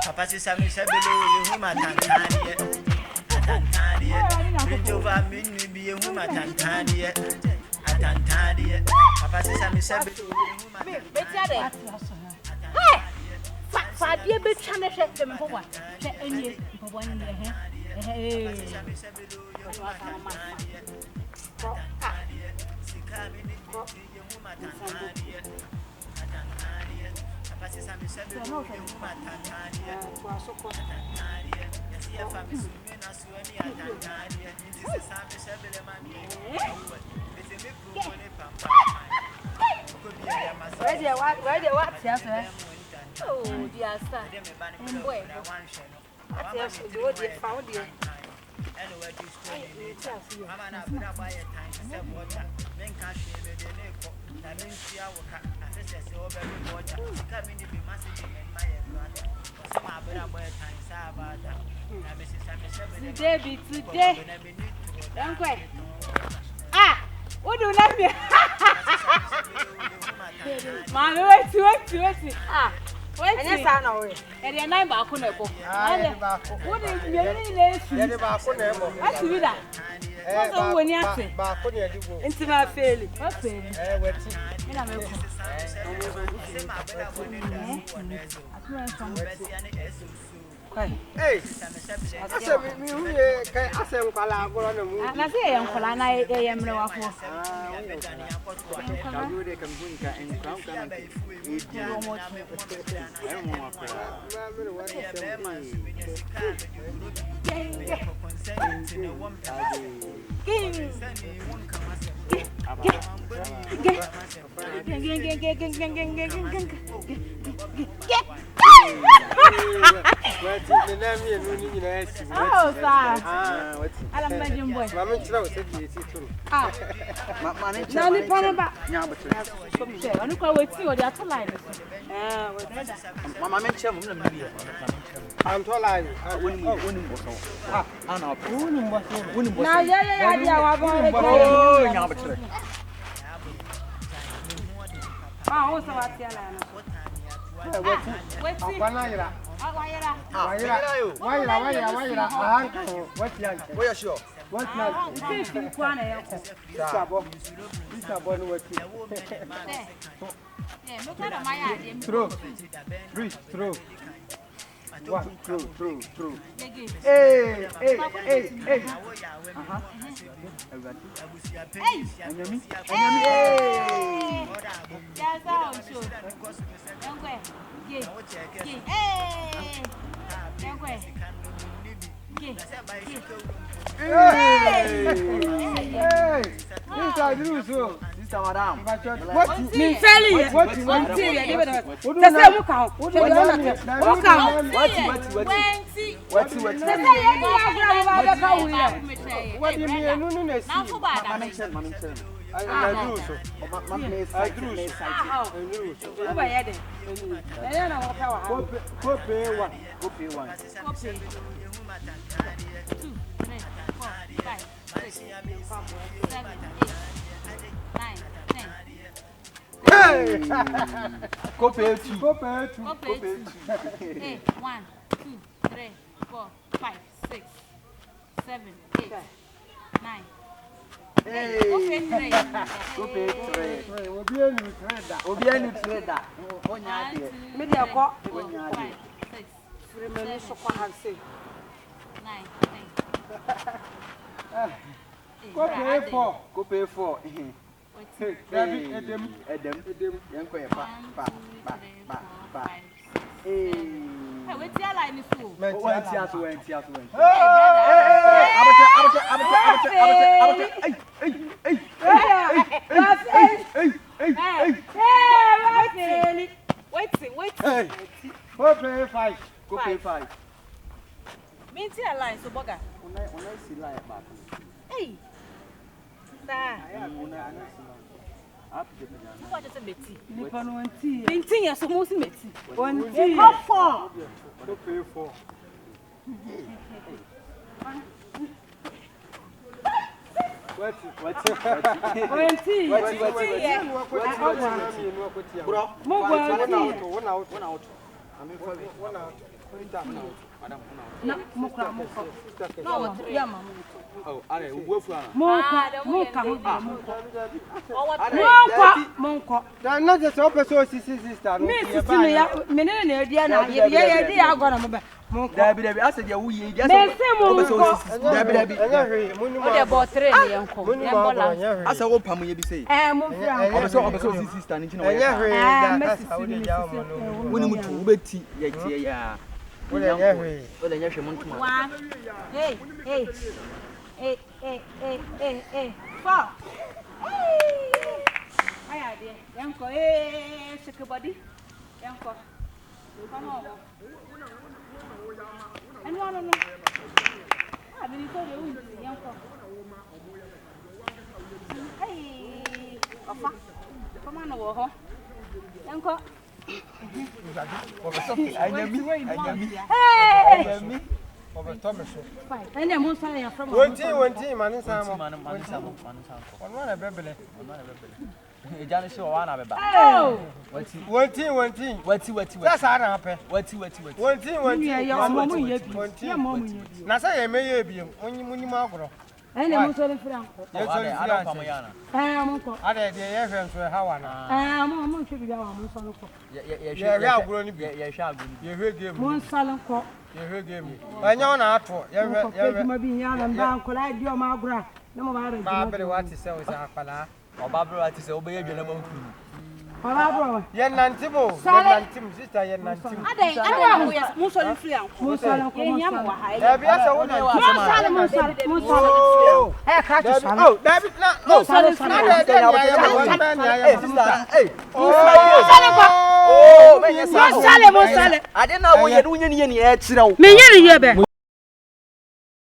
Papa says I'm below you, my Tantania. Bridge over me, be a woman, Tantania. Tantania. Papa says I'm below Oh, dear sir. Boy, today. Don't quit. Ah, what do you know? Mommy, wait. Ah, wait. And yes, I know it. And you're not back on a book. What is your name? What's that? What's the one you say? Into my family. What family? Hey, I said, I said, I say, I'm calling. I am no one. Oh, sir. I'm not your boy. Now, the problem about I'm not going to see what that's line. Mamma mentioned I'm too line. Now, yeah, True. Hey. Madam. What me tell you? What you want to Copy 2. 1, 2, 3, 4, 5, 6, 7, 8, 9. Copy 3. We'll be a new trader. Media cop. 5, 6, 7, 9, 10. Copy 4. Adam. What's your line is full? Wait. 5. Means your line, so Boga. When I see line back. Hey. What is a betty? Nipa no anti. Painting yes, almost betty. One tea. How far? To pay for. What? One tea. Bro, one out. I mean, one out. No, mukra. No, yeah, mama. Oh, are you working? Monko. Not just open so sister. Miss Minnie, Diana, yeah, got him. Debbie, I said, we just About 3 years. I saw what Pammy be say. I saw sister, and you know, when you move Betty, yeah. Well, Hey. 4. Hey, dear. Yanko, shake your body. Yanko. Come on. And one of them. I mean, it's all the Yanko. Hey, come on over, Yanko. Hey! And I'm also from one team, man. Janice one of oh, one team. That's how happen. One team. Nasa may be only Margaret. and I'm also from I'm should be our Monsanto. Yeah, grown. You heard him. Monsanto. You heard him. I know not for you. Be young and down, collide your Margaret. No matter what to say was a pala. Or Barbara to say, obey your gentleman. Barbara, Yan Nantimo, Nantim, sister, Yan Nantim. I don't know. Monsanto. I didn't know what you're doing in the air.